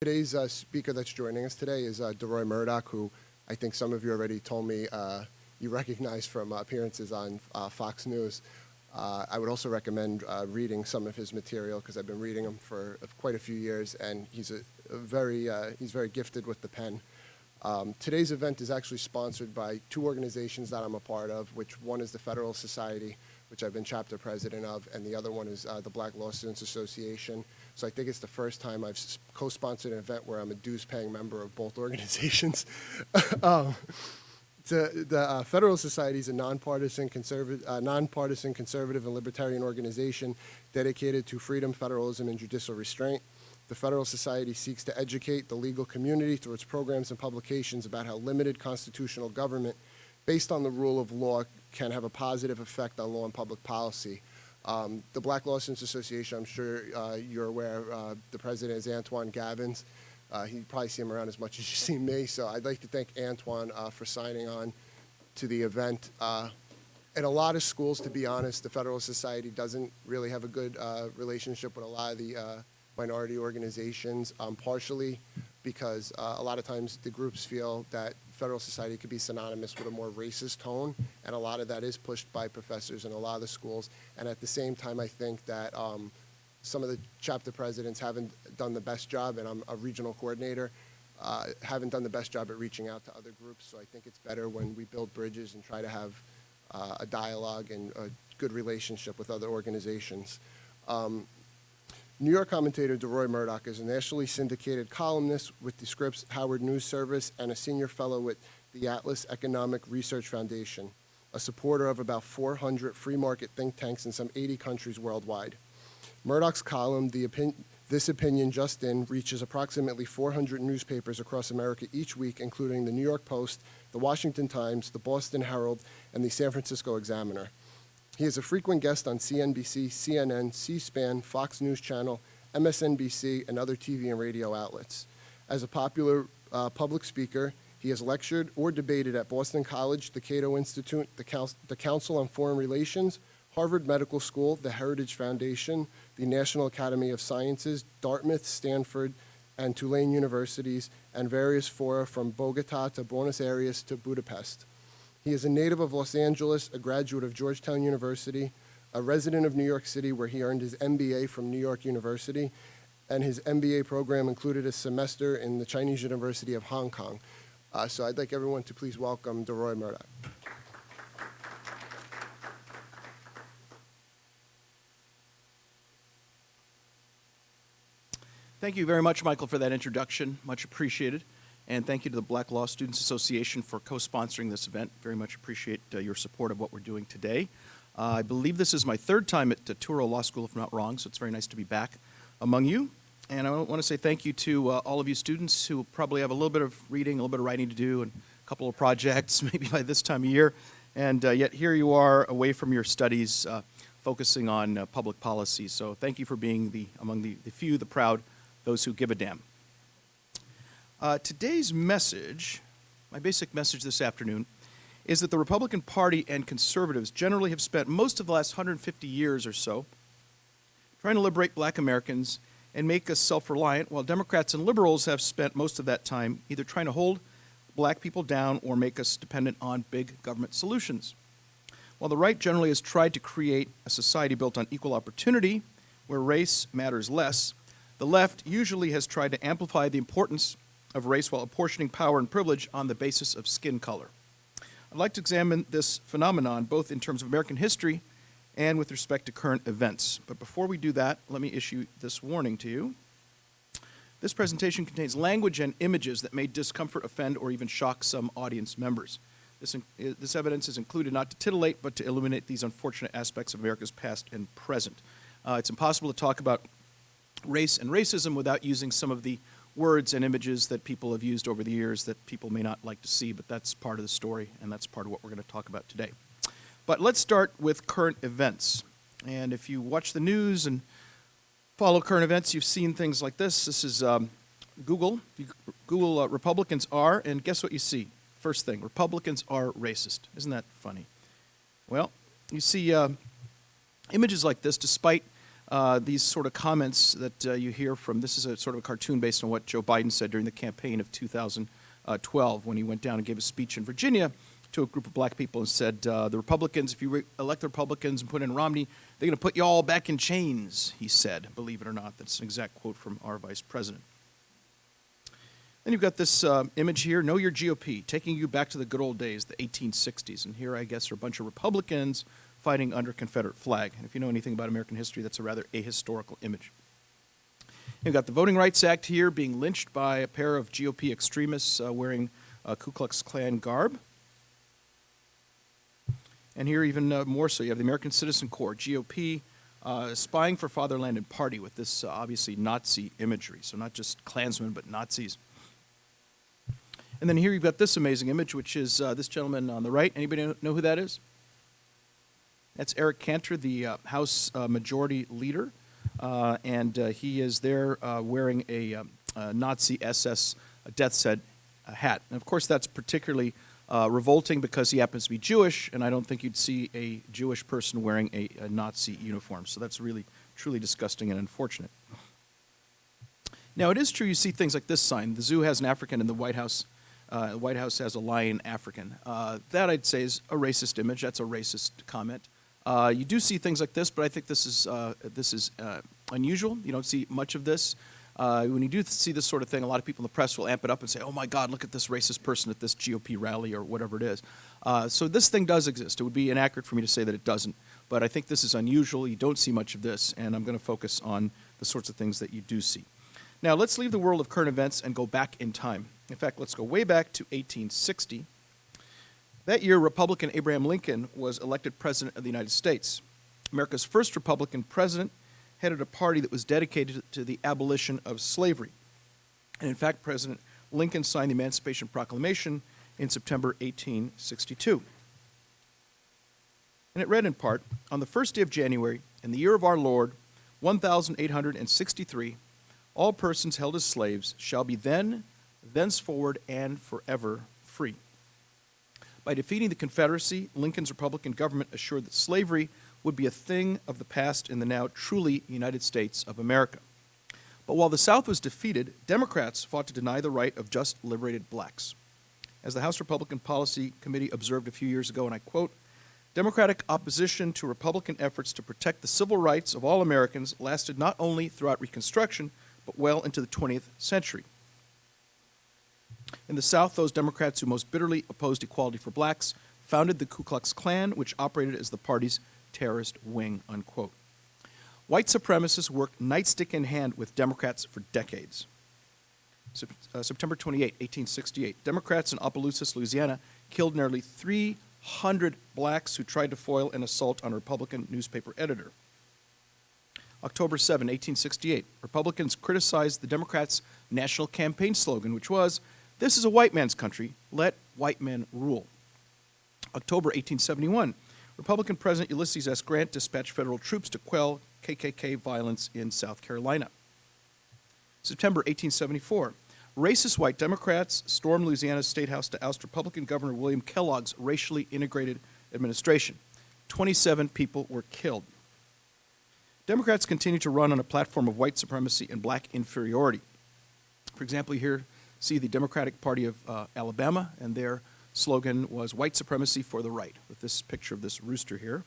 Today's speaker that's joining us today is Deroy Murdock, who I think some of you already told me you recognize from appearances on Fox News. I would also recommend reading some of his material because I've been reading him for quite a few years, and he's very gifted with the pen. Today's event is actually sponsored by two organizations that I'm a part of, which one is the Federalist Society, which I've been chapter president of, and the other one is the Black Law Students Association. So I think it's the first time I've co-sponsored an event where I'm a dues-paying member of both organizations. The Federalist Society is a nonpartisan, conservative, and libertarian organization dedicated to freedom, federalism, and judicial restraint. The Federalist Society seeks to educate the legal community through its programs and publications about how limited constitutional government based on the rule of law can have a positive effect on law and public policy. The Black Law Students Association, I'm sure you're aware, the president is Antoine Gavins. You probably see him around as much as you see me, so I'd like to thank Antoine for signing on to the event. In a lot of schools, to be honest, the Federalist Society doesn't really have a good relationship with a lot of the minority organizations, partially because a lot of times the groups feel that Federalist Society could be synonymous with a more racist tone, and a lot of that is pushed by professors in a lot of the schools. And at the same time, I think that some of the chapter presidents haven't done the best job, and I'm a regional coordinator, haven't done the best job at reaching out to other groups. So I think it's better when we build bridges and try to have a dialogue and a good relationship with other organizations. New York commentator Deroy Murdock is a nationally syndicated columnist with the Scripps Howard News Service and a senior fellow with the Atlas Economic Research Foundation, a supporter of about 400 free market think tanks in some 80 countries worldwide. Murdock's column, This Opinion Just In, reaches approximately 400 newspapers across America each week, including the New York Post, the Washington Times, the Boston Herald, and the San Francisco Examiner. He is a frequent guest on CNBC, CNN, C-SPAN, Fox News Channel, MSNBC, and other TV and radio outlets. As a popular public speaker, he has lectured or debated at Boston College, the Cato Institute, the Council on Foreign Relations, Harvard Medical School, the Heritage Foundation, the National Academy of Sciences, Dartmouth, Stanford, and Tulane universities, and various fora from Bogota to Buenos Aires to Budapest. He is a native of Los Angeles, a graduate of Georgetown University, a resident of New York City where he earned his MBA from New York University, and his MBA program included a semester in the Chinese University of Hong Kong. So I'd like everyone to please welcome Deroy Murdock. Thank you very much, Michael, for that introduction. Much appreciated. And thank you to the Black Law Students Association for co-sponsoring this event. Very much appreciate your support of what we're doing today. I believe this is my third time at Touro Law School, if I'm not wrong, so it's very nice to be back among you. And I want to say thank you to all of you students who probably have a little bit of reading, a little bit of writing to do, and a couple of projects maybe by this time of year. And yet here you are away from your studies, focusing on public policy. So thank you for being among the few, the proud, those who give a damn. Today's message, my basic message this afternoon, is that the Republican Party and conservatives generally have spent most of the last 150 years or so trying to liberate black Americans and make us self-reliant, while Democrats and liberals have spent most of that time either trying to hold black people down or make us dependent on big government solutions. While the right generally has tried to create a society built on equal opportunity, where race matters less, the left usually has tried to amplify the importance of race while apportioning power and privilege on the basis of skin color. I'd like to examine this phenomenon both in terms of American history and with respect to current events. But before we do that, let me issue this warning to you. This presentation contains language and images that may discomfort, offend, or even shock some audience members. This evidence is included not to titillate, but to illuminate these unfortunate aspects of America's past and present. It's impossible to talk about race and racism without using some of the words and images that people have used over the years that people may not like to see, but that's part of the story, and that's part of what we're going to talk about today. But let's start with current events. And if you watch the news and follow current events, you've seen things like this. This is Google. Google Republicans are, and guess what you see? First thing, Republicans are racist. Isn't that funny? Well, you see images like this despite these sort of comments that you hear from, this is a sort of a cartoon based on what Joe Biden said during the campaign of 2012 when he went down and gave a speech in Virginia to a group of black people and said, the Republicans, if you elect the Republicans and put in Romney, they're going to put you all back in chains, he said. Believe it or not, that's an exact quote from our vice president. Then you've got this image here, Know Your GOP, taking you back to the good old days, the 1860s. And here, I guess, are a bunch of Republicans fighting under Confederate flag. And if you know anything about American history, that's a rather ahistorical image. You've got the Voting Rights Act here being lynched by a pair of GOP extremists wearing Ku Klux Klan garb. And here even more so, you have the American Citizen Corps, GOP, spying for fatherland and party with this obviously Nazi imagery. So not just Klansmen, but Nazis. And then here you've got this amazing image, which is this gentleman on the right. Anybody know who that is? That's Eric Cantor, the House Majority Leader. And he is there wearing a Nazi SS death set hat. And of course, that's particularly revolting because he happens to be Jewish, and I don't think you'd see a Jewish person wearing a Nazi uniform. So that's really, truly disgusting and unfortunate. Now, it is true you see things like this sign. The zoo has an African and the White House has a lion African. That, I'd say, is a racist image. That's a racist comment. You do see things like this, but I think this is unusual. You don't see much of this. When you do see this sort of thing, a lot of people in the press will amp it up and say, oh my God, look at this racist person at this GOP rally or whatever it is. So this thing does exist. It would be inaccurate for me to say that it doesn't, but I think this is unusual. You don't see much of this, and I'm going to focus on the sorts of things that you do see. Now, let's leave the world of current events and go back in time. In fact, let's go way back to 1860. That year, Republican Abraham Lincoln was elected President of the United States. America's first Republican president headed a party that was dedicated to the abolition of slavery. And in fact, President Lincoln signed the Emancipation Proclamation in September 1862. And it read in part, on the first day of January, in the year of our Lord, 1863, all persons held as slaves shall be then, thenceforward, and forever free. By defeating the Confederacy, Lincoln's Republican government assured that slavery would be a thing of the past in the now truly United States of America. But while the South was defeated, Democrats fought to deny the right of just liberated blacks. As the House Republican Policy Committee observed a few years ago, and I quote, Democratic opposition to Republican efforts to protect the civil rights of all Americans lasted not only throughout Reconstruction, but well into the 20th century. In the South, those Democrats who most bitterly opposed equality for blacks founded the Ku Klux Klan, which operated as the party's terrorist wing, unquote. White supremacists worked nightstick in hand with Democrats for decades. September 28, 1868, Democrats in Opelousas, Louisiana, killed nearly 300 blacks who tried to foil an assault on a Republican newspaper editor. October 7, 1868, Republicans criticized the Democrats' national campaign slogan, which was, "This is a white man's country, let white men rule." October 1871, Republican President Ulysses S. Grant dispatched federal troops to quell KKK violence in South Carolina. September 1874, racist white Democrats stormed Louisiana's State House to oust Republican Governor William Kellogg's racially integrated administration. 27 people were killed. Democrats continue to run on a platform of white supremacy and black inferiority. For example, you here see the Democratic Party of Alabama, and their slogan was white supremacy for the right, with this picture of this rooster here.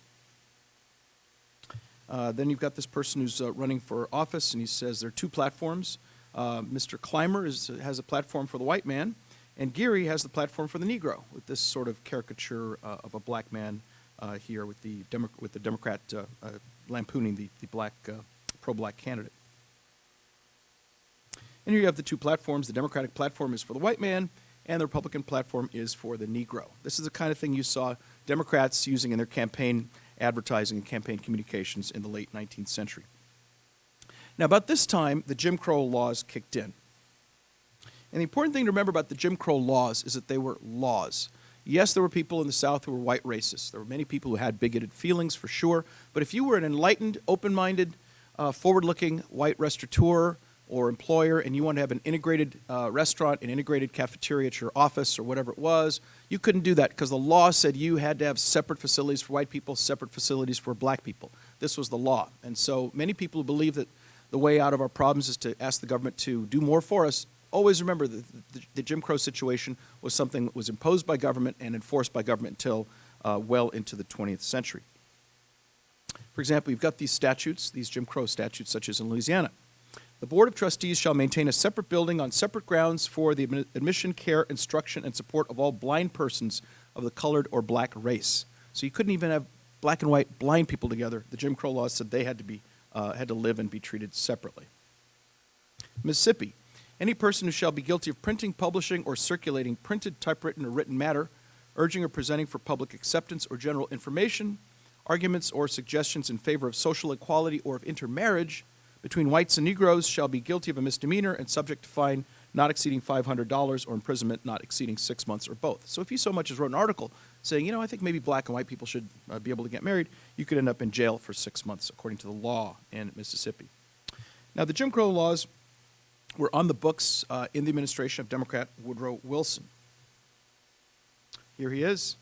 Then you've got this person who's running for office, and he says there are two platforms. Mr. Clymer has a platform for the white man, and Geary has the platform for the Negro, with this sort of caricature of a black man here with the Democrat lampooning the black, pro-black candidate. And here you have the two platforms. The Democratic platform is for the white man, and the Republican platform is for the Negro. This is the kind of thing you saw Democrats using in their campaign advertising and campaign communications in the late 19th century. Now, about this time, the Jim Crow laws kicked in. And the important thing to remember about the Jim Crow laws is that they were laws. Yes, there were people in the South who were white racists. There were many people who had bigoted feelings, for sure. But if you were an enlightened, open-minded, forward-looking white restaurateur or employer and you wanted to have an integrated restaurant, an integrated cafeteria at your office or whatever it was, you couldn't do that because the law said you had to have separate facilities for white people, separate facilities for black people. This was the law. And so many people who believe that the way out of our problems is to ask the government to do more for us, always remember that the Jim Crow situation was something that was imposed by government and enforced by government until well into the 20th century. For example, you've got these statutes, these Jim Crow statutes, such as in Louisiana. The Board of Trustees shall maintain a separate building on separate grounds for the admission, care, instruction, and support of all blind persons of the colored or black race. So you couldn't even have black and white blind people together. The Jim Crow laws said they had to live and be treated separately. Mississippi. Any person who shall be guilty of printing, publishing, or circulating printed, typewritten, or written matter, urging or presenting for public acceptance or general information, arguments or suggestions in favor of social equality or of intermarriage between whites and Negroes shall be guilty of a misdemeanor and subject to fine not exceeding $500 or imprisonment not exceeding 6 months or both. So if you so much as wrote an article saying, you know, I think maybe black and white people should be able to get married, you could end up in jail for 6 months, according to the law in Mississippi. Now, the Jim Crow laws were on the books in the administration of Democrat Woodrow Wilson. Here he is.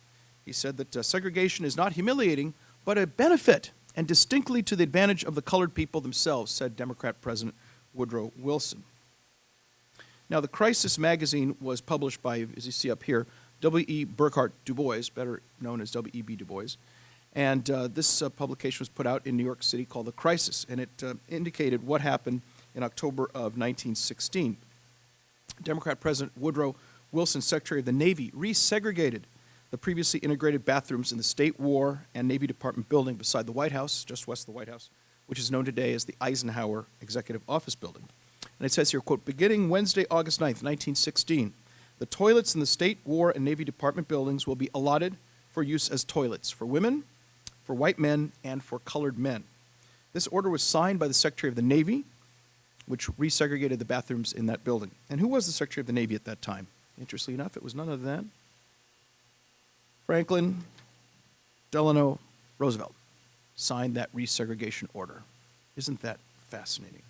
He said that segregation is not humiliating, but a benefit, and distinctly to the advantage of the colored people themselves, said Democrat President Woodrow Wilson. Now, the Crisis magazine was published by, as you see up here, W.E. Burghardt Du Bois, better known as W.E.B. Du Bois. And this publication was put out in New York City called The Crisis, and it indicated what happened in October of 1916. Democrat President Woodrow Wilson, Secretary of the Navy, resegregated the previously integrated bathrooms in the State War and Navy Department building beside the White House, just west of the White House, which is known today as the Eisenhower Executive Office Building. And it says here, quote, beginning Wednesday, August 9th, 1916, the toilets in the State War and Navy Department buildings will be allotted for use as toilets for women, for white men, and for colored men. This order was signed by the Secretary of the Navy, which resegregated the bathrooms in that building. And who was the Secretary of the Navy at that time? Interestingly enough, it was none other than Franklin Delano Roosevelt signed that resegregation order. Isn't that fascinating?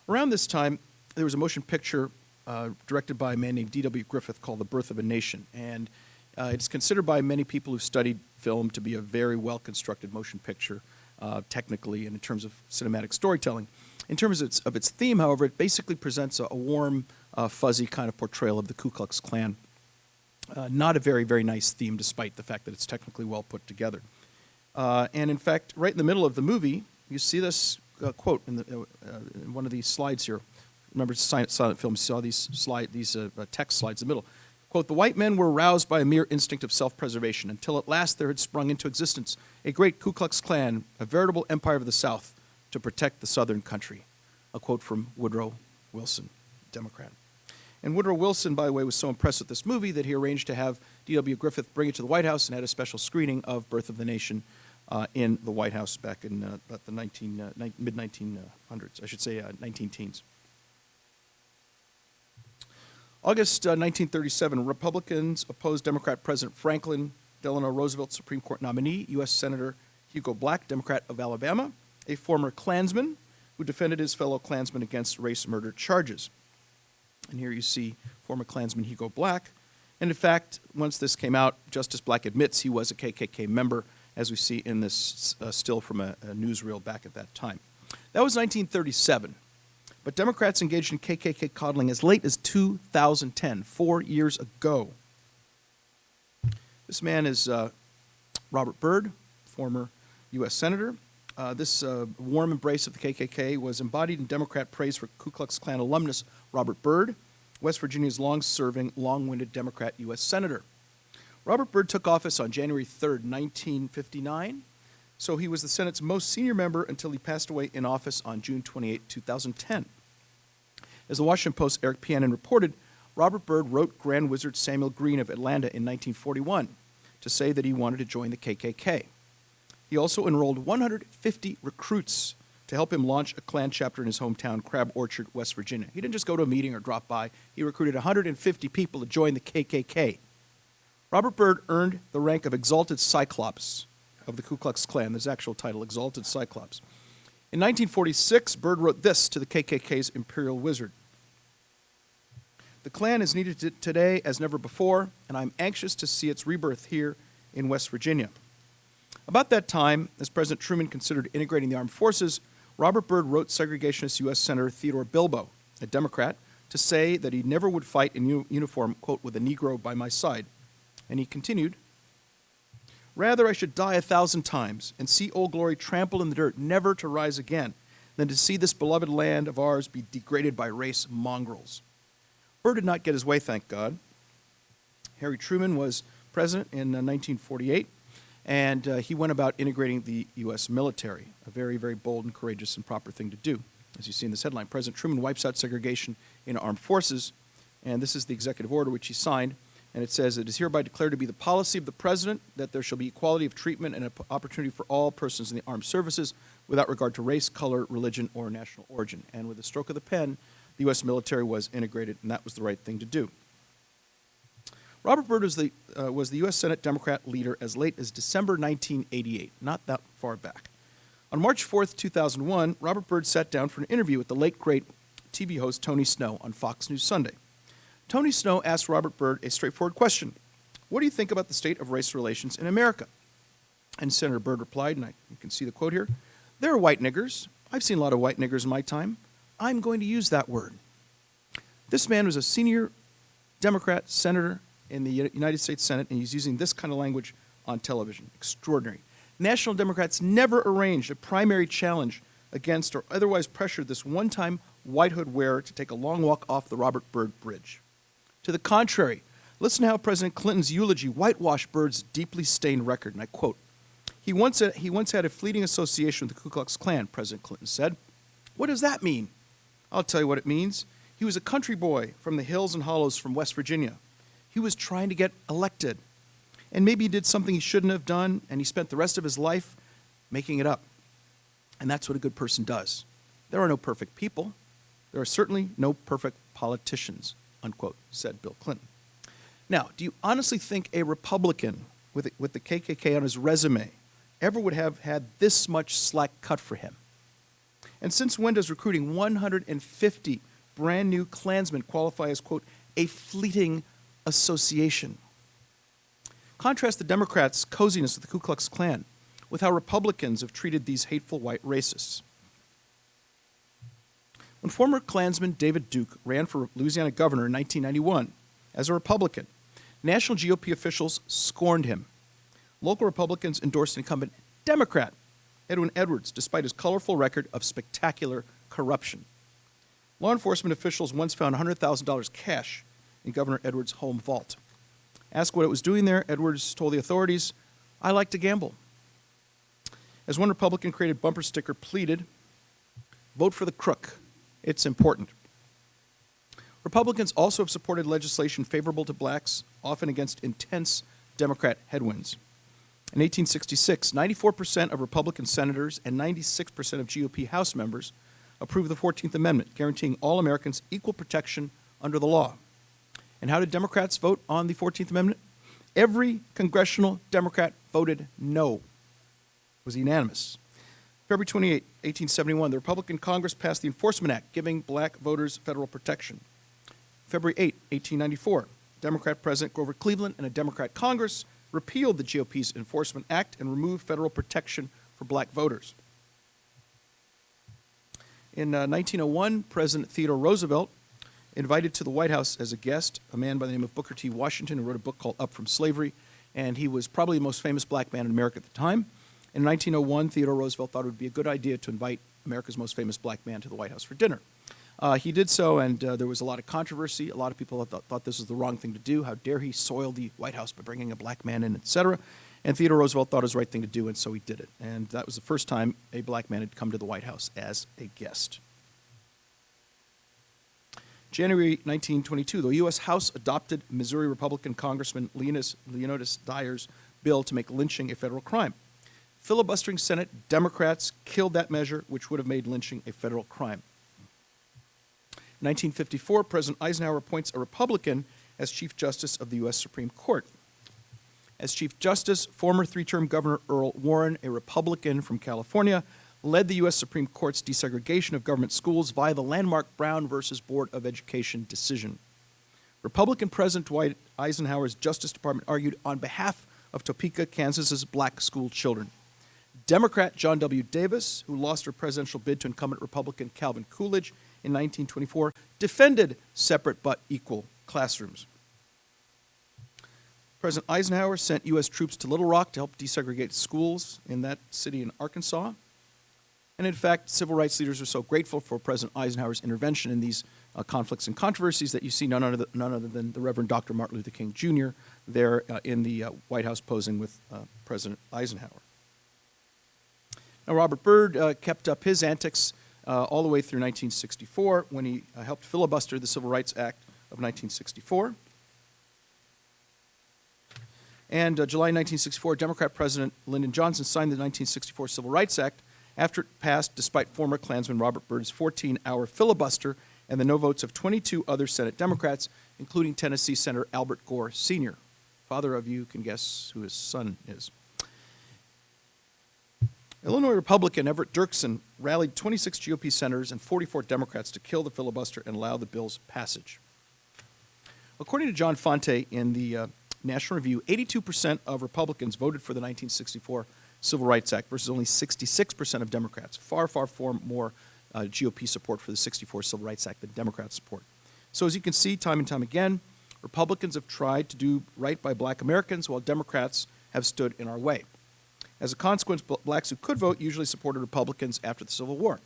Around this time, there was a motion picture directed by a man named D.W. Griffith called The Birth of a Nation. And it's considered by many people who've studied film to be a very well-constructed motion picture, technically and in terms of cinematic storytelling. In terms of its theme, however, it basically presents a warm, fuzzy kind of portrayal of the Ku Klux Klan. Not a very, very nice theme, despite the fact that it's technically well put together. And in fact, right in the middle of the movie, you see this quote in one of these slides here. Remember, silent film, you saw these text slides in the middle. Quote, the white men were aroused by a mere instinct of self-preservation until at last there had sprung into existence a great Ku Klux Klan, a veritable empire of the South, to protect the Southern country. A quote from Woodrow Wilson, Democrat. And Woodrow Wilson, by the way, was so impressed with this movie that he arranged to have D.W. Griffith bring it to the White House and had a special screening of Birth of the Nation in the White House back in about the mid-1900s, I should say 19-teens. August 1937, Republicans opposed Democrat President Franklin Delano Roosevelt, Supreme Court nominee, U.S. Senator Hugo Black, Democrat of Alabama, a former Klansman who defended his fellow Klansmen against race murder charges. And here you see former Klansman Hugo Black. And in fact, once this came out, Justice Black admits he was a KKK member, as we see in this still from a newsreel back at that time. That was 1937. But Democrats engaged in KKK coddling as late as 2010, 4 years ago. This man is Robert Byrd, former U.S. Senator. This warm embrace of the KKK was embodied in Democrat praise for Ku Klux Klan alumnus Robert Byrd, West Virginia's long-serving, long-winded Democrat U.S. Senator. Robert Byrd took office on January 3rd, 1959, so he was the Senate's most senior member until he passed away in office on June 28, 2010. As the Washington Post's Eric Pianin reported, Robert Byrd wrote Grand Wizard Samuel Green of Atlanta in 1941 to say that he wanted to join the KKK. He also enrolled 150 recruits to help him launch a Klan chapter in his hometown, Crab Orchard, West Virginia. He didn't just go to a meeting or drop by. He recruited 150 people to join the KKK. Robert Byrd earned the rank of Exalted Cyclops of the Ku Klux Klan. His actual title, Exalted Cyclops. In 1946, Byrd wrote this to the KKK's Imperial Wizard. The Klan is needed today as never before, and I'm anxious to see its rebirth here in West Virginia. About that time, as President Truman considered integrating the armed forces, Robert Byrd wrote segregationist U.S. Senator Theodore Bilbo, a Democrat, to say that he never would fight in uniform, quote, with a Negro by my side. And he continued, rather I should die 1,000 times and see Old Glory trampled in the dirt, never to rise again, than to see this beloved land of ours be degraded by race mongrels. Byrd did not get his way, thank God. Harry Truman was president in 1948, and he went about integrating the U.S. military, a very, very bold and courageous and proper thing to do. As you see in this headline, President Truman wipes out segregation in armed forces, and this is the executive order which he signed, and it says, it is hereby declared to be the policy of the President that there shall be equality of treatment and opportunity for all persons in the armed services without regard to race, color, religion, or national origin. And with a stroke of the pen, the U.S. military was integrated, and that was the right thing to do. Robert Byrd was the U.S. Senate Democrat leader as late as December 1988, not that far back. On March 4th, 2001, Robert Byrd sat down for an interview with the late, great TV host Tony Snow on Fox News Sunday. Tony Snow asked Robert Byrd a straightforward question. What do you think about the state of race relations in America? And Senator Byrd replied, and you can see the quote here, there are white niggers. I've seen a lot of white niggers in my time. I'm going to use that word. This man was a senior Democrat senator in the United States Senate, and he's using this kind of language on television. Extraordinary. National Democrats never arranged a primary challenge against or otherwise pressured this one-time white hood wearer to take a long walk off the Robert Byrd Bridge. To the contrary, listen to how President Clinton's eulogy whitewashed Byrd's deeply stained record, and I quote, he once had a fleeting association with the Ku Klux Klan, President Clinton said. What does that mean? I'll tell you what it means. He was a country boy from the hills and hollows from West Virginia. He was trying to get elected. And maybe he did something he shouldn't have done, and he spent the rest of his life making it up. And that's what a good person does. There are no perfect people. There are certainly no perfect politicians, unquote, said Bill Clinton. Now, do you honestly think a Republican with the KKK on his resume ever would have had this much slack cut for him? And since when does recruiting 150 brand new Klansmen qualify as, quote, a fleeting association? Contrast the Democrats' coziness with the Ku Klux Klan with how Republicans have treated these hateful white racists. When former Klansman David Duke ran for Louisiana governor in 1991 as a Republican, national GOP officials scorned him. Local Republicans endorsed incumbent Democrat Edwin Edwards, despite his colorful record of spectacular corruption. Law enforcement officials once found $100,000 cash in Governor Edwards' home vault. Asked what it was doing there, Edwards told the authorities, I like to gamble. As one Republican-created bumper sticker pleaded, vote for the crook. It's important. Republicans also have supported legislation favorable to blacks, often against intense Democrat headwinds. In 1866, 94% of Republican senators and 96% of GOP House members approved the 14th Amendment, guaranteeing all Americans equal protection under the law. And how did Democrats vote on the 14th Amendment? Every congressional Democrat voted no. It was unanimous. February 28, 1871, the Republican Congress passed the Enforcement Act, giving black voters federal protection. February 8, 1894, Democrat President Grover Cleveland and a Democrat Congress repealed the GOP's Enforcement Act and removed federal protection for black voters. In 1901, President Theodore Roosevelt invited to the White House as a guest a man by the name of Booker T. Washington, who wrote a book called Up From Slavery, and he was probably the most famous black man in America at the time. In 1901, Theodore Roosevelt thought it would be a good idea to invite America's most famous black man to the White House for dinner. He did so, and there was a lot of controversy. A lot of people thought this was the wrong thing to do. How dare he soil the White House by bringing a black man in, etc. And Theodore Roosevelt thought it was the right thing to do, and so he did it. And that was the first time a black man had come to the White House as a guest. January 1922, the U.S. House adopted Missouri Republican Congressman Leonidas Dyer's bill to make lynching a federal crime. Filibustering Senate Democrats killed that measure, which would have made lynching a federal crime. In 1954, President Eisenhower appoints a Republican as Chief Justice of the U.S. Supreme Court. As Chief Justice, former three-term Governor Earl Warren, a Republican from California, led the U.S. Supreme Court's desegregation of government schools via the landmark Brown versus Board of Education decision. Republican President Dwight Eisenhower's Justice Department argued on behalf of Topeka, Kansas's black school children. Democrat John W. Davis, who lost her presidential bid to incumbent Republican Calvin Coolidge in 1924, defended separate but equal classrooms. President Eisenhower sent U.S. troops to Little Rock to help desegregate schools in that city in Arkansas. And in fact, civil rights leaders are so grateful for President Eisenhower's intervention in these conflicts and controversies that you see none other than the Reverend Dr. Martin Luther King Jr. there in the White House posing with President Eisenhower. Now, Robert Byrd kept up his antics all the way through 1964 when he helped filibuster the Civil Rights Act of 1964. And July 1964, Democrat President Lyndon Johnson signed the 1964 Civil Rights Act after it passed despite former Klansman Robert Byrd's 14-hour filibuster and the no votes of 22 other Senate Democrats, including Tennessee Senator Albert Gore Sr. Father of you can guess who his son is. Illinois Republican Everett Dirksen rallied 26 GOP senators and 44 Democrats to kill the filibuster and allow the bill's passage. According to John Fonte in the National Review, 82% of Republicans voted for the 1964 Civil Rights Act versus only 66% of Democrats. Far, far, far more GOP support for the 64 Civil Rights Act than Democrats support. So as you can see, time and time again, Republicans have tried to do right by black Americans while Democrats have stood in our way. As a consequence, blacks who could vote usually supported Republicans after the Civil War.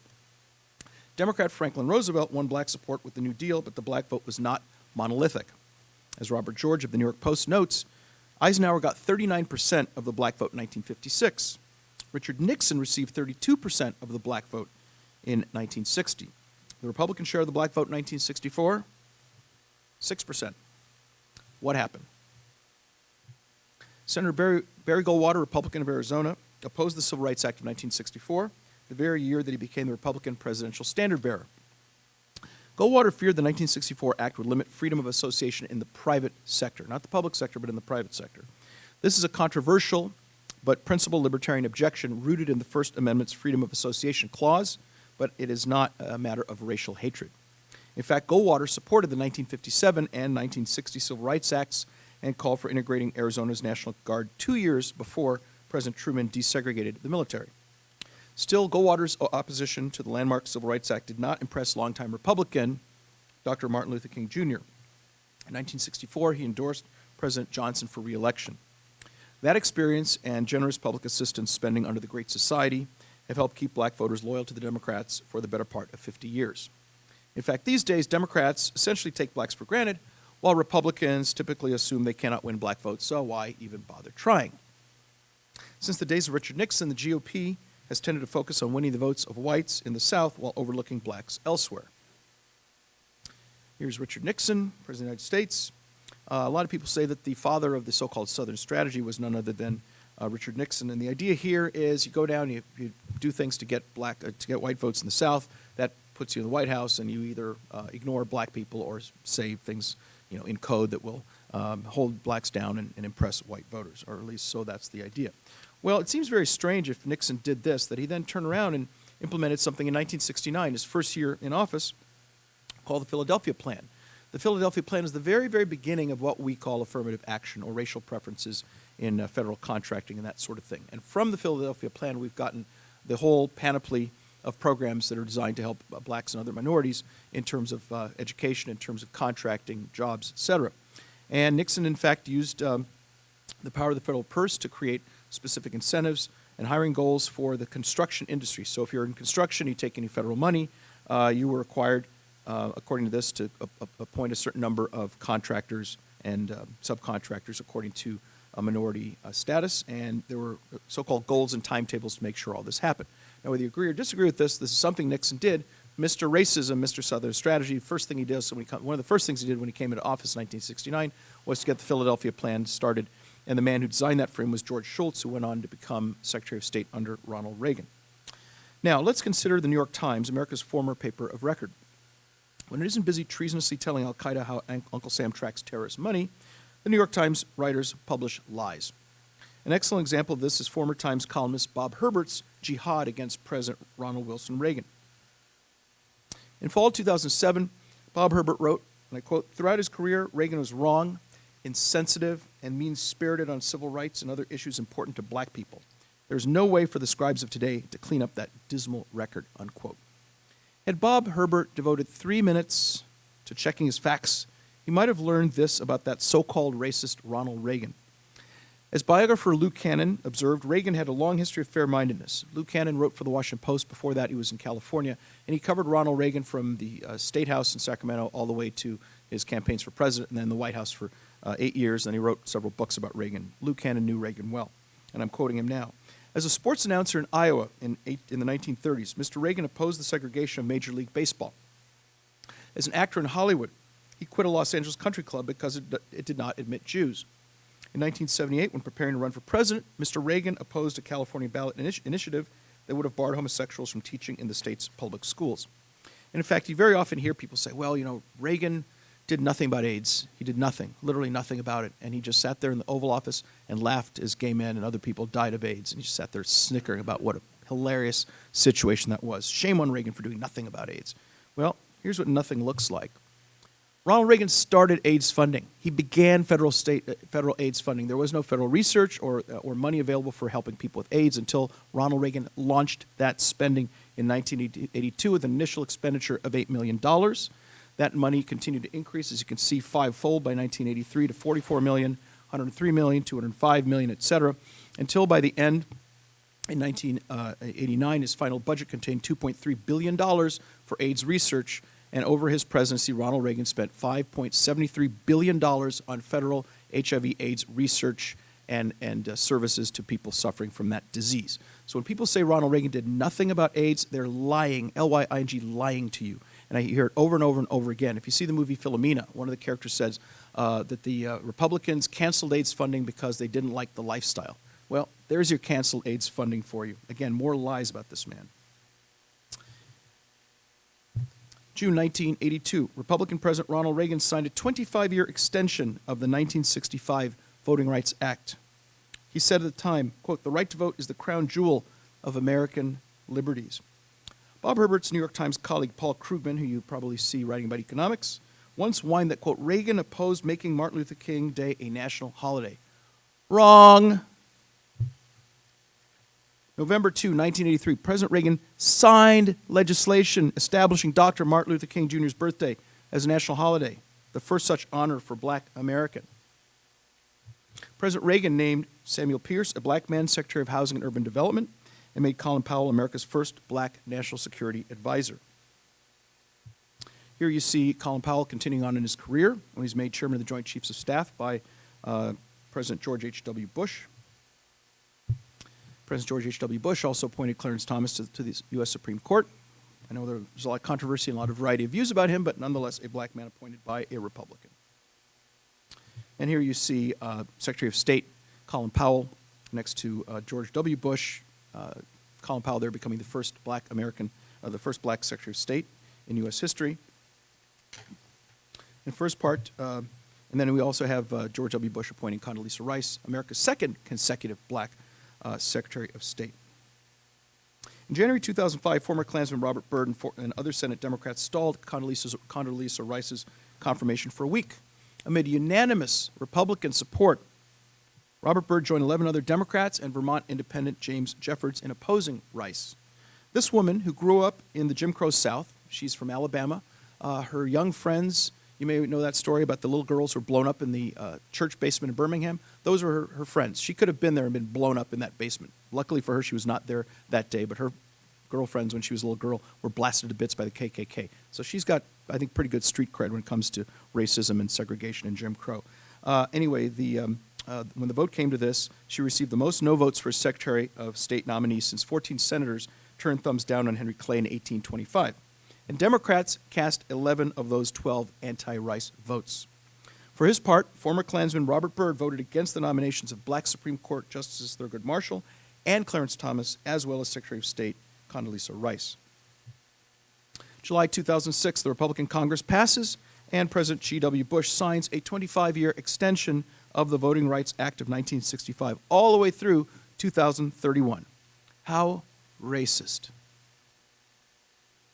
Democrat Franklin Roosevelt won black support with the New Deal, but the black vote was not monolithic. As Robert George of the New York Post notes, Eisenhower got 39% of the black vote in 1956. Richard Nixon received 32% of the black vote in 1960. The Republican share of the black vote in 1964, 6%. What happened? Senator Barry Goldwater, Republican of Arizona, opposed the Civil Rights Act of 1964, the very year that he became the Republican presidential standard bearer. Goldwater feared the 1964 Act would limit freedom of association in the private sector, not the public sector, but in the private sector. This is a controversial but principled libertarian objection rooted in the First Amendment's freedom of association clause, but it is not a matter of racial hatred. In fact, Goldwater supported the 1957 and 1960 Civil Rights Acts and called for integrating Arizona's National Guard 2 years before President Truman desegregated the military. Still, Goldwater's opposition to the landmark Civil Rights Act did not impress longtime Republican Dr. Martin Luther King Jr. In 1964, he endorsed President Johnson for re-election. That experience and generous public assistance spending under the Great Society have helped keep black voters loyal to the Democrats for the better part of 50 years. In fact, these days, Democrats essentially take blacks for granted, while Republicans typically assume they cannot win black votes, so why even bother trying? Since the days of Richard Nixon, the GOP has tended to focus on winning the votes of whites in the South while overlooking blacks elsewhere. Here's Richard Nixon, President of the United States. A lot of people say that the father of the so-called Southern strategy was none other than Richard Nixon. And the idea here is you go down, you do things to get white votes in the South. That puts you in the White House, and you either ignore black people or say things, in code that will hold blacks down and impress white voters, or at least so that's the idea. Well, it seems very strange if Nixon did this, that he then turned around and implemented something in 1969, his first year in office, called the Philadelphia Plan. The Philadelphia Plan is the very, very beginning of what we call affirmative action or racial preferences in federal contracting and that sort of thing. And from the Philadelphia Plan, we've gotten the whole panoply of programs that are designed to help blacks and other minorities in terms of education, in terms of contracting, jobs, et cetera. And Nixon, in fact, used the power of the federal purse to create specific incentives and hiring goals for the construction industry. So if you're in construction, you take any federal money, you were required, according to this, to appoint a certain number of contractors and subcontractors according to a minority status, and there were so-called goals and timetables to make sure all this happened. Now, whether you agree or disagree with this is something Nixon did. Mr. Racism, Mr. Southern Strategy, first thing he did, one of the first things he did when he came into office in 1969 was to get the Philadelphia Plan started, and the man who designed that for him was George Shultz, who went on to become Secretary of State under Ronald Reagan. Now, let's consider the New York Times, America's former paper of record. When it isn't busy treasonously telling al-Qaeda how Uncle Sam tracks terrorist money, the New York Times writers publish lies. An excellent example of this is former Times columnist Bob Herbert's jihad against President Ronald Wilson Reagan. In fall 2007, Bob Herbert wrote, and I quote, "Throughout his career, Reagan was wrong, insensitive, and mean-spirited on civil rights and other issues important to black people. There's no way for the scribes of today to clean up that dismal record," unquote. Had Bob Herbert devoted 3 minutes to checking his facts, he might have learned this about that so-called racist Ronald Reagan. As biographer Lou Cannon observed, Reagan had a long history of fair-mindedness. Lou Cannon wrote for the Washington Post. Before that, he was in California, and he covered Ronald Reagan from the State House in Sacramento all the way to his campaigns for president, and then the White House for 8 years, and he wrote several books about Reagan. Lou Cannon knew Reagan well, and I'm quoting him now. As a sports announcer in Iowa in the 1930s, Mr. Reagan opposed the segregation of Major League Baseball. As an actor in Hollywood, he quit a Los Angeles country club because it did not admit Jews. In 1978, when preparing to run for president, Mr. Reagan opposed a California ballot initiative that would have barred homosexuals from teaching in the state's public schools. And in fact, you very often hear people say, well, you know, Reagan did nothing about AIDS. He did nothing, literally nothing about it. And he just sat there in the Oval Office and laughed as gay men and other people died of AIDS. And he just sat there snickering about what a hilarious situation that was. Shame on Reagan for doing nothing about AIDS. Well, here's what nothing looks like. Ronald Reagan started AIDS funding. He began federal AIDS funding. There was no federal research or money available for helping people with AIDS until Ronald Reagan launched that spending in 1982 with an initial expenditure of $8 million. That money continued to increase, as you can see, fivefold by 1983 to $44 million, $103 million, $205 million, et cetera, until by the end, in 1989, his final budget contained $2.3 billion for AIDS research. And over his presidency, Ronald Reagan spent $5.73 billion on federal HIV/AIDS research and services to people suffering from that disease. So when people say Ronald Reagan did nothing about AIDS, they're lying, L-Y-I-N-G, lying to you. And I hear it over and over and over again. If you see the movie Philomena, one of the characters says that the Republicans canceled AIDS funding because they didn't like the lifestyle. Well, there's your canceled AIDS funding for you. Again, more lies about this man. June 1982, Republican President Ronald Reagan signed a 25-year extension of the 1965 Voting Rights Act. He said at the time, quote, "The right to vote is the crown jewel of American liberties." Bob Herbert's New York Times colleague Paul Krugman, who you probably see writing about economics, once whined that, quote, "Reagan opposed making Martin Luther King Day a national holiday." Wrong. November 2, 1983, President Reagan signed legislation establishing Dr. Martin Luther King Jr.'s birthday as a national holiday, the first such honor for black American. President Reagan named Samuel Pierce, a black man, Secretary of Housing and Urban Development, and made Colin Powell America's first black national security advisor. Here you see Colin Powell continuing on in his career when he's made chairman of the Joint Chiefs of Staff by President George H.W. Bush. President George H.W. Bush also appointed Clarence Thomas to the U.S. Supreme Court. I know there's a lot of controversy and a lot of variety of views about him, but nonetheless a black man appointed by a Republican. And here you see Secretary of State Colin Powell next to George W. Bush. Colin Powell there becoming the first black American, the first black Secretary of State in U.S. history. In first part, and then we also have George W. Bush appointing Condoleezza Rice, America's second consecutive black Secretary of State. In January 2005, former Klansman Robert Byrd and other Senate Democrats stalled Condoleezza Rice's confirmation for a week. Amid unanimous Republican support, Robert Byrd joined 11 other Democrats and Vermont independent James Jeffords in opposing Rice. This woman, who grew up in the Jim Crow South, she's from Alabama, her young friends, you may know that story about the little girls who were blown up in the church basement in Birmingham. Those were her friends. She could have been there and been blown up in that basement. Luckily for her, she was not there that day, but her girlfriends, when she was a little girl, were blasted to bits by the KKK. So she's got, I think, pretty good street cred when it comes to racism and segregation and Jim Crow. Anyway, when the vote came to this, she received the most no votes for a Secretary of State nominee since 14 senators turned thumbs down on Henry Clay in 1825. And Democrats cast 11 of those 12 anti-Rice votes. For his part, former Klansman Robert Byrd voted against the nominations of black Supreme Court Justices Thurgood Marshall and Clarence Thomas, as well as Secretary of State Condoleezza Rice. July 2006, the Republican Congress passes, and President G.W. Bush signs a 25-year extension of the Voting Rights Act of 1965, all the way through 2031. How racist.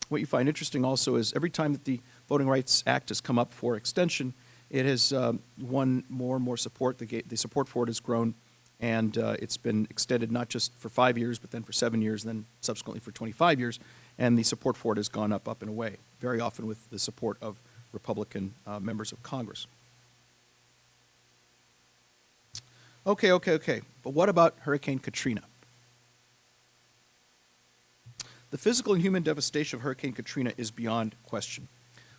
What you find interesting also is every time that the Voting Rights Act has come up for extension, it has won more and more support. The support for it has grown, and it's been extended not just for 5 years, but then for 7 years, and then subsequently for 25 years, and the support for it has gone up and away, very often with the support of Republican members of Congress. Okay. But what about Hurricane Katrina? The physical and human devastation of Hurricane Katrina is beyond question.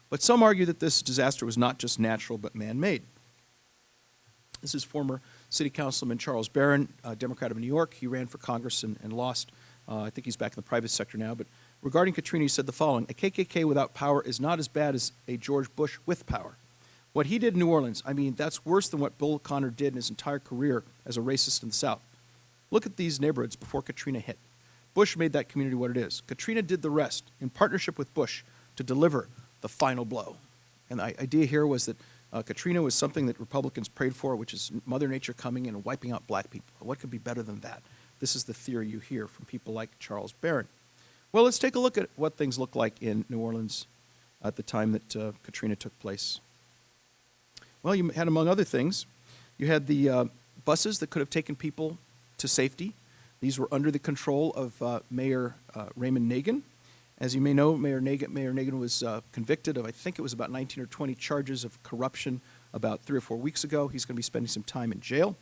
But some argue that this disaster was not just natural but man-made. This is former City Councilman Charles Barron, a Democrat of New York. He ran for Congress and lost. I think he's back in the private sector now. But regarding Katrina, he said the following: a KKK without power is not as bad as a George Bush with power. What he did in New Orleans, I mean, that's worse than what Bill Connor did in his entire career as a racist in the South. Look at these neighborhoods before Katrina hit. Bush made that community what it is. Katrina did the rest in partnership with Bush to deliver the final blow. And the idea here was that Katrina was something that Republicans prayed for, which is Mother Nature coming in and wiping out black people. What could be better than that? This is the theory you hear from people like Charles Barron. Well, let's take a look at what things look like in New Orleans at the time that Katrina took place. Well, you had, among other things, you had the buses that could have taken people to safety. These were under the control of Mayor Raymond Nagin. As you may know, Mayor Nagin was convicted of, I think it was about 19 or 20 charges of corruption about 3 or 4 weeks ago. He's going to be spending some time in jail.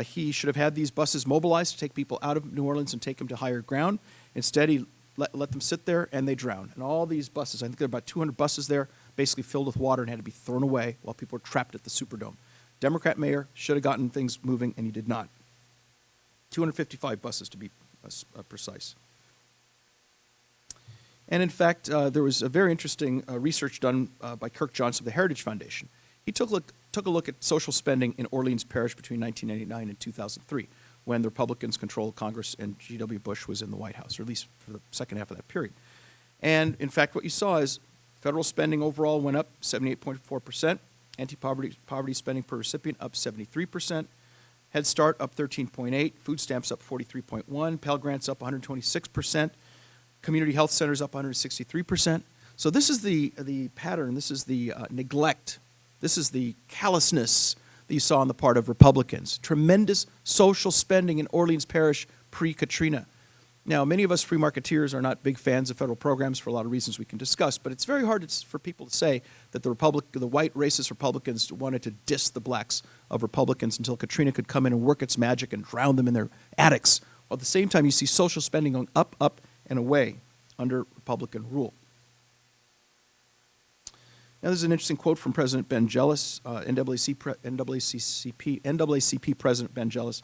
He should have had these buses mobilized to take people out of New Orleans and take them to higher ground. Instead, he let them sit there, and they drowned. And all these buses, I think there were about 200 buses there, basically filled with water and had to be thrown away while people were trapped at the Superdome. Democrat mayor should have gotten things moving, and he did not. 255 buses, to be precise. And in fact, there was a very interesting research done by Kirk Johnson of the Heritage Foundation. He took a look at social spending in Orleans Parish between 1999 and 2003, when the Republicans controlled Congress and G.W. Bush was in the White House, or at least for the second half of that period. And in fact, what you saw is federal spending overall went up 78.4%, anti-poverty spending per recipient up 73%, Head Start up 13.8%, food stamps up 43.1%, Pell Grants up 126%, community health centers up 163%. So this is the pattern, this is the neglect, this is the callousness that you saw on the part of Republicans. Tremendous social spending in Orleans Parish pre-Katrina. Now, many of us free marketeers are not big fans of federal programs for a lot of reasons we can discuss, but it's very hard for people to say that the white racist Republicans wanted to diss the blacks of Republicans until Katrina could come in and work its magic and drown them in their attics. While at the same time, you see social spending going up, and away under Republican rule. Now, this is an interesting quote from President Ben Jealous, NAACP President Ben Jealous,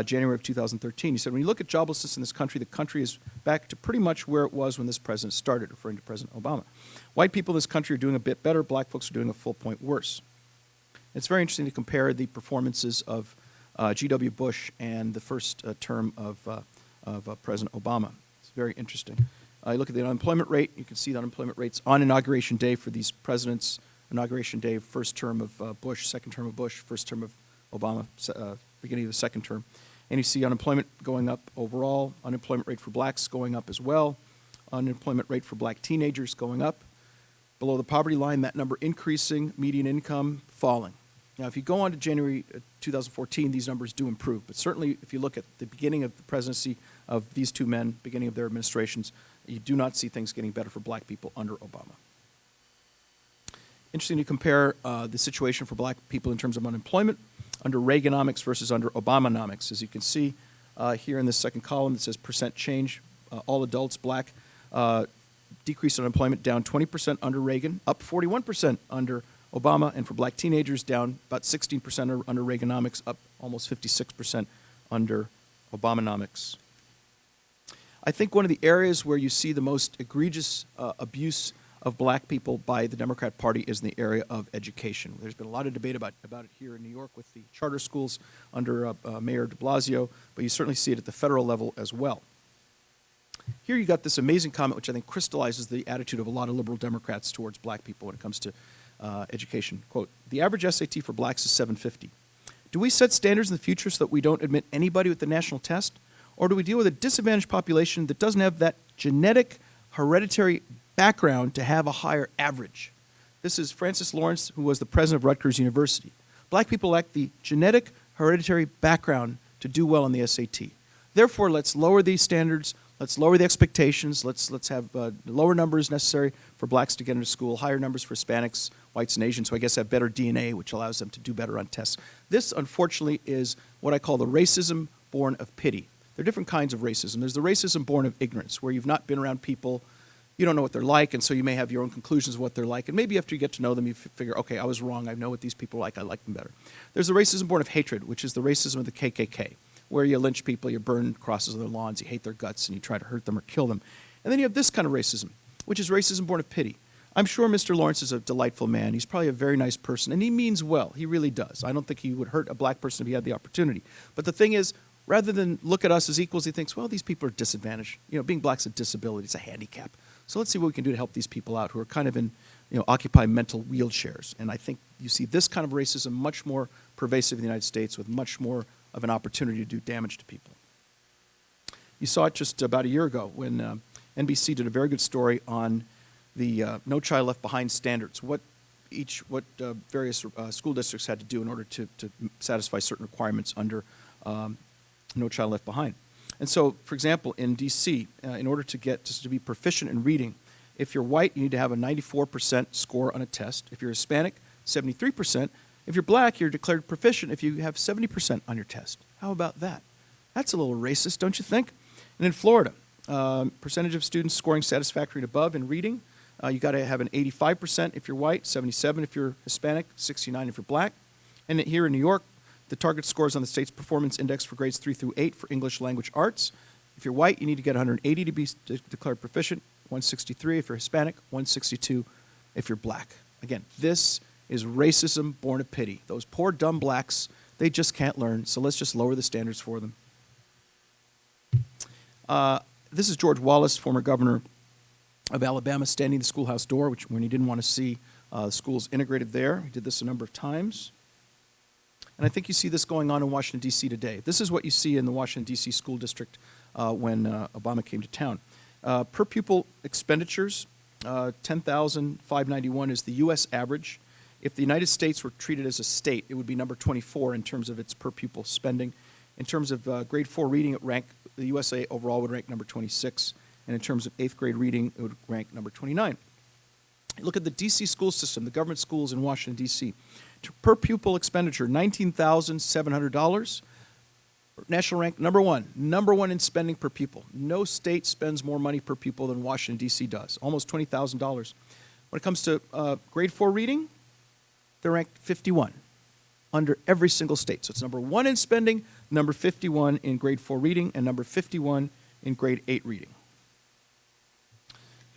January of 2013. He said, when you look at joblessness in this country, the country is back to pretty much where it was when this president started, referring to President Obama. White people in this country are doing a bit better. Black folks are doing a full point worse. It's very interesting to compare the performances of G.W. Bush and the first term of President Obama. It's very interesting. You look at the unemployment rate. You can see the unemployment rates on Inauguration Day for these presidents. Inauguration Day, first term of Bush, second term of Bush, first term of Obama, beginning of the second term. And you see unemployment going up overall, unemployment rate for blacks going up as well, unemployment rate for black teenagers going up. Below the poverty line, that number increasing, median income falling. Now, if you go on to January 2014, these numbers do improve. But certainly, if you look at the beginning of the presidency of these two men, beginning of their administrations, you do not see things getting better for black people under Obama. Interesting to compare the situation for black people in terms of unemployment under Reaganomics versus under Obamanomics. As you can see here in this second column, it says percent change, all adults, black, decreased unemployment down 20% under Reagan, up 41% under Obama, and for black teenagers down about 16% under Reaganomics, up almost 56% under Obamanomics. I think one of the areas where you see the most egregious abuse of black people by the Democrat Party is in the area of education. There's been a lot of debate about it here in New York with the charter schools under Mayor de Blasio, but you certainly see it at the federal level as well. Here you got this amazing comment which I think crystallizes the attitude of a lot of liberal Democrats towards black people when it comes to education. Quote, the average SAT for blacks is 750. Do we set standards in the future so that we don't admit anybody with the national test? Or do we deal with a disadvantaged population that doesn't have that genetic, hereditary background to have a higher average? This is Francis Lawrence, who was the president of Rutgers University. Black people lack the genetic, hereditary background to do well on the SAT. Therefore, let's lower these standards. Let's lower the expectations. Let's have lower numbers necessary for blacks to get into school, higher numbers for Hispanics, whites, and Asians, who I guess have better DNA, which allows them to do better on tests. This, unfortunately, is what I call the racism born of pity. There are different kinds of racism. There's the racism born of ignorance, where you've not been around people, you don't know what they're like, and so you may have your own conclusions of what they're like. And maybe after you get to know them, you figure, okay, I was wrong. I know what these people are like. I like them better. There's the racism born of hatred, which is the racism of the KKK, where you lynch people, you burn crosses on their lawns, you hate their guts, and you try to hurt them or kill them. And then you have this kind of racism, which is racism born of pity. I'm sure Mr. Lawrence is a delightful man. He's probably a very nice person, and he means well. He really does. I don't think he would hurt a black person if he had the opportunity. But the thing is, rather than look at us as equals, he thinks, well, these people are disadvantaged. You know, being black's a disability. It's a handicap. So let's see what we can do to help these people out who are kind of in, occupy mental wheelchairs. And I think you see this kind of racism much more pervasive in the United States with much more of an opportunity to do damage to people. You saw it just about a year ago when NBC did a very good story on the No Child Left Behind standards, what various school districts had to do in order to satisfy certain requirements under No Child Left Behind. And so, for example, in D.C., in order to be proficient in reading, if you're white, you need to have a 94% score on a test. If you're Hispanic, 73%. If you're black, you're declared proficient if you have 70% on your test. How about that? That's a little racist, don't you think? And in Florida, percentage of students scoring satisfactory and above in reading, you got to have an 85% if you're white, 77 if you're Hispanic, 69 if you're black. And here in New York, the target scores on the state's performance index for grades 3 through 8 for English language arts. If you're white, you need to get 180 to be declared proficient, 163 if you're Hispanic, 162 if you're black. Again, this is racism born of pity. Those poor dumb blacks, they just can't learn, so let's just lower the standards for them. This is George Wallace, former governor of Alabama, standing at the schoolhouse door, when he didn't want to see schools integrated there. He did this a number of times. And I think you see this going on in Washington, D.C. today. This is what you see in the Washington, D.C. school district when Obama came to town. Per pupil expenditures, $10,591 is the U.S. average. If the United States were treated as a state, it would be number 24 in terms of its per pupil spending. In terms of grade 4 reading, the USA overall would rank number 26. And in terms of 8th grade reading, it would rank number 29. Look at the D.C. school system, the government schools in Washington, D.C. Per pupil expenditure, $19,700. National rank number one in spending per pupil. No state spends more money per pupil than Washington, D.C. does, almost $20,000. When it comes to grade 4 reading, they're ranked 51 under every single state. So it's number 1 in spending, number 51 in grade 4 reading, and number 51 in grade 8 reading.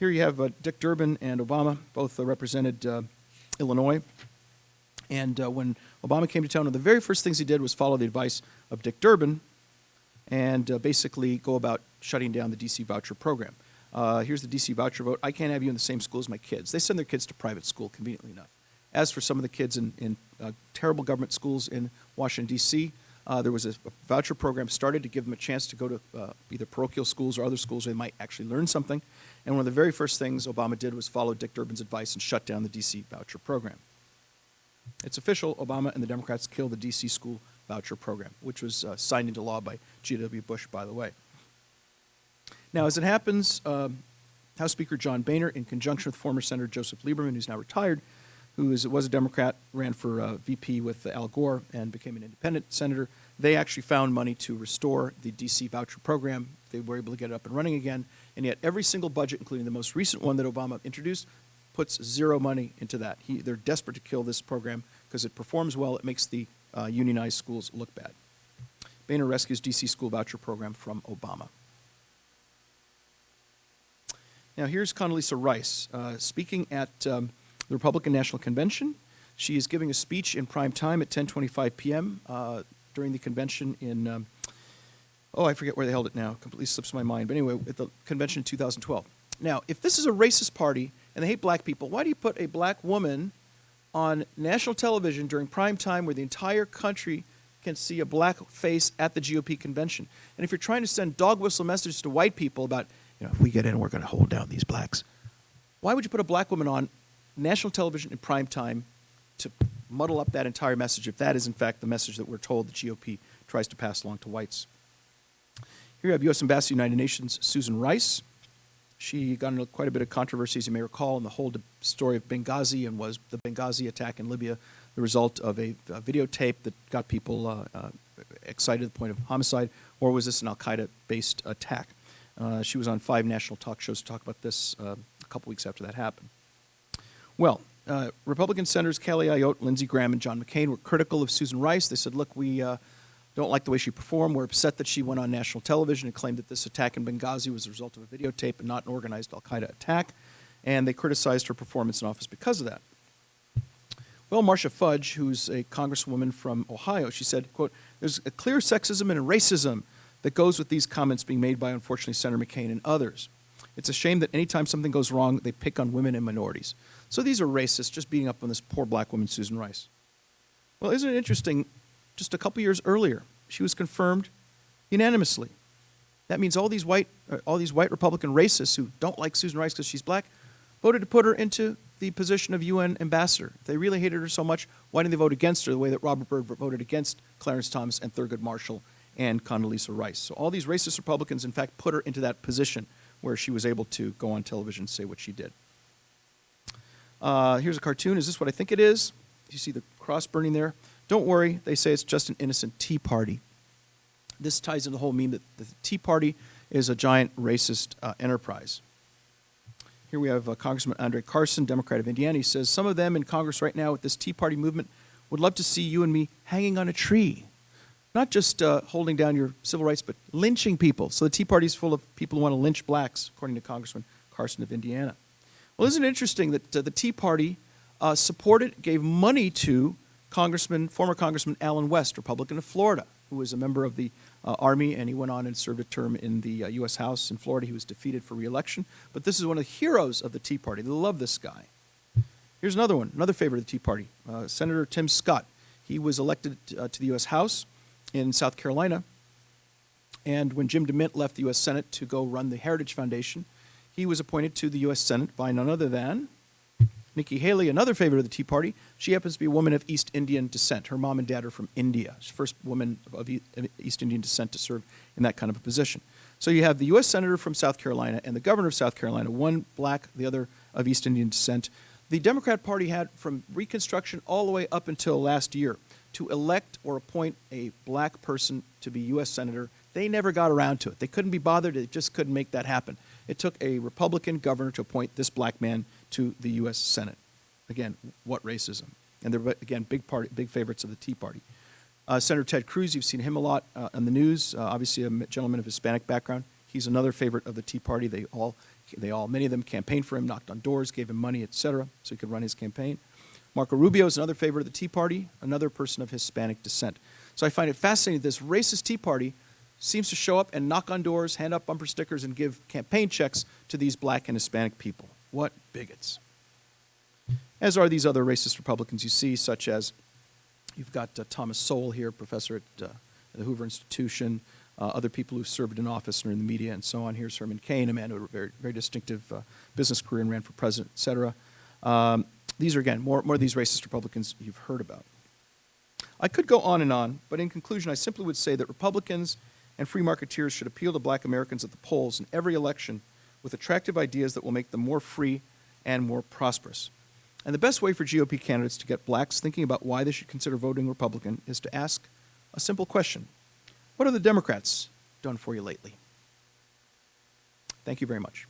Here you have Dick Durbin and Obama, both represented Illinois. And when Obama came to town, one of the very first things he did was follow the advice of Dick Durbin and basically go about shutting down the D.C. voucher program. Here's the D.C. voucher vote. I can't have you in the same school as my kids. They send their kids to private school, conveniently enough. As for some of the kids in terrible government schools in Washington, D.C., there was a voucher program started to give them a chance to go to either parochial schools or other schools where they might actually learn something. And one of the very first things Obama did was follow Dick Durbin's advice and shut down the D.C. voucher program. It's official, Obama and the Democrats killed the D.C. school voucher program, which was signed into law by G.W. Bush, by the way. Now, as it happens, House Speaker John Boehner, in conjunction with former Senator Joseph Lieberman, who's now retired, who was a Democrat, ran for VP with Al Gore and became an independent senator, they actually found money to restore the D.C. voucher program. They were able to get it up and running again, and yet every single budget, including the most recent one that Obama introduced, puts zero money into that. They're desperate to kill this program because it performs well. It makes the unionized schools look bad. Boehner rescues D.C. school voucher program from Obama. Now here's Condoleezza Rice speaking at the Republican National Convention. She is giving a speech in prime time at 10:25 p.m. During the convention in, I forget where they held it now. Completely slips my mind. But anyway, at the convention in 2012. Now, if this is a racist party and they hate black people, why do you put a black woman on national television during prime time where the entire country can see a black face at the GOP convention. And if you're trying to send dog whistle messages to white people about, if we get in, we're going to hold down these blacks, why would you put a black woman on national television in prime time to muddle up that entire message if that is, in fact, the message that we're told the GOP tries to pass along to whites? Here you have U.S. Ambassador to the United Nations, Susan Rice. She got into quite a bit of controversy, as you may recall, in the whole story of Benghazi, and was the Benghazi attack in Libya the result of a videotape that got people excited to the point of homicide, or was this an al-Qaeda-based attack? She was on 5 national talk shows to talk about this a couple weeks after that happened. Well, Republican Senators Kelly Ayotte, Lindsey Graham, and John McCain were critical of Susan Rice. They said, look, we don't like the way she performed. We're upset that she went on national television and claimed that this attack in Benghazi was the result of a videotape and not an organized al-Qaeda attack. And they criticized her performance in office because of that. Well, Marcia Fudge, who's a congresswoman from Ohio, she said, quote, there's a clear sexism and racism that goes with these comments being made by, unfortunately, Senator McCain and others. It's a shame that anytime something goes wrong, they pick on women and minorities. So these are racists, just beating up on this poor black woman, Susan Rice. Well, isn't it interesting, just a couple years earlier, she was confirmed unanimously. That means all these white Republican racists who don't like Susan Rice because she's black voted to put her into the position of UN ambassador. If they really hated her so much, why didn't they vote against her the way that Robert Byrd voted against Clarence Thomas and Thurgood Marshall and Condoleezza Rice? So all these racist Republicans, in fact, put her into that position where she was able to go on television and say what she did. Here's a cartoon. Is this what I think it is? You see the cross burning there? Don't worry. They say it's just an innocent Tea Party. This ties into the whole meme that the Tea Party is a giant racist enterprise. Here we have Congressman Andre Carson, Democrat of Indiana. He says, some of them in Congress right now with this Tea Party movement would love to see you and me hanging on a tree. Not just holding down your civil rights, but lynching people. So the Tea Party is full of people who want to lynch blacks, according to Congressman Carson of Indiana. Well, isn't it interesting that the Tea Party gave money to former Congressman Allen West, Republican of Florida, who was a member of the Army, and he went on and served a term in the U.S. House in Florida. He was defeated for re-election. But this is one of the heroes of the Tea Party. They love this guy. Here's another one, another favorite of the Tea Party, Senator Tim Scott. He was elected to the U.S. House in South Carolina. And when Jim DeMint left the U.S. Senate to go run the Heritage Foundation, he was appointed to the U.S. Senate by none other than Nikki Haley, another favorite of the Tea Party. She happens to be a woman of East Indian descent. Her mom and dad are from India. She's the first woman of East Indian descent to serve in that kind of a position. So you have the U.S. Senator from South Carolina and the governor of South Carolina, one black, the other of East Indian descent. The Democrat Party had, from Reconstruction all the way up until last year, to elect or appoint a black person to be U.S. Senator. They never got around to it. They couldn't be bothered. They just couldn't make that happen. It took a Republican governor to appoint this black man to the U.S. Senate. Again, what racism? And they're, again, big favorites of the Tea Party. Senator Ted Cruz, you've seen him a lot on the news, obviously a gentleman of Hispanic background. He's another favorite of the Tea Party. Many of them campaigned for him, knocked on doors, gave him money, etc., so he could run his campaign. Marco Rubio is another favorite of the Tea Party, another person of Hispanic descent. So I find it fascinating that this racist Tea Party seems to show up and knock on doors, hand out bumper stickers, and give campaign checks to these black and Hispanic people. What bigots. As are these other racist Republicans you see, such as you've got Thomas Sowell here, professor at the Hoover Institution, other people who served in office and are in the media and so on. Here's Herman Cain, a man who had a very, very distinctive business career and ran for president, et cetera. These are, again, more of these racist Republicans you've heard about. I could go on, but in conclusion, I simply would say that Republicans and free marketeers should appeal to black Americans at the polls in every election with attractive ideas that will make them more free and more prosperous. And the best way for GOP candidates to get blacks thinking about why they should consider voting Republican is to ask a simple question. What have the Democrats done for you lately? Thank you very much.